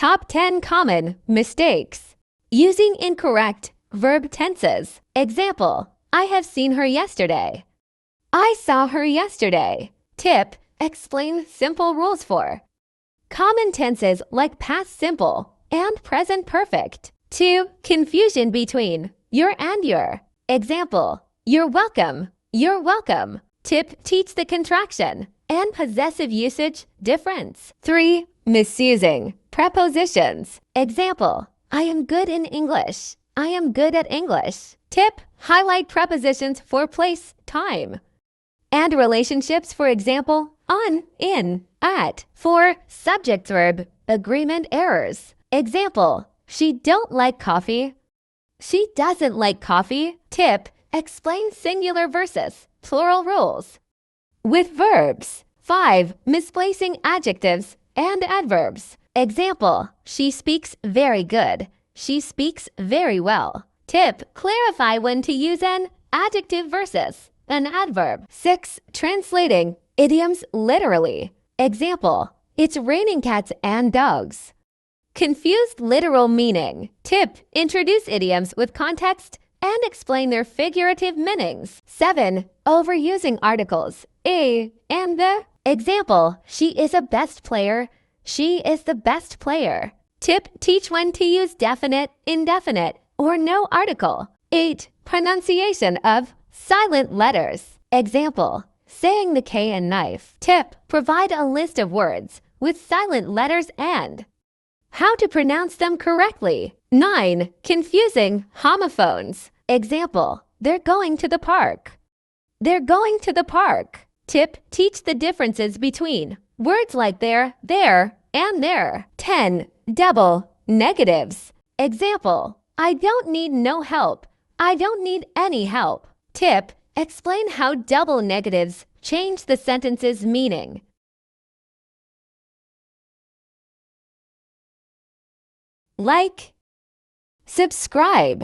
Top 10 common mistakes. Using incorrect verb tenses. Example, I have seen her yesterday. I saw her yesterday. Tip, explain simple rules for. Common tenses like past simple and present perfect. 2. Confusion between your and your. Example, you're welcome. You're welcome. Tip, teach the contraction and possessive usage difference. 3. Misusing prepositions. Example, I am good in English. I am good at English. Tip, highlight prepositions for place, time, and relationships, for example, on, in, at. 4. Subject-verb agreement errors. Example, she don't like coffee. She doesn't like coffee. Tip, explain singular versus plural rules. With verbs. 5. Misplacing adjectives and adverbs. Example, she speaks very good. She speaks very well. Tip, clarify when to use an adjective versus an adverb. 6. Translating idioms literally. Example, it's raining cats and dogs. Confused literal meaning. Tip, introduce idioms with context and explain their figurative meanings. 7. Overusing articles a and the. Example, she is a best player. She is the best player. Tip, teach when to use definite, indefinite, or no article. 8. Pronunciation of silent letters. Example, saying the K in knife. Tip, provide a list of words with silent letters and how to pronounce them correctly. 9. Confusing homophones. Example, they're going to the park. They're going to the park. Tip, teach the differences between words like there, and there. 10. Double negatives. Example, I don't need no help. I don't need any help. Tip, explain how double negatives change the sentence's meaning. Like, subscribe.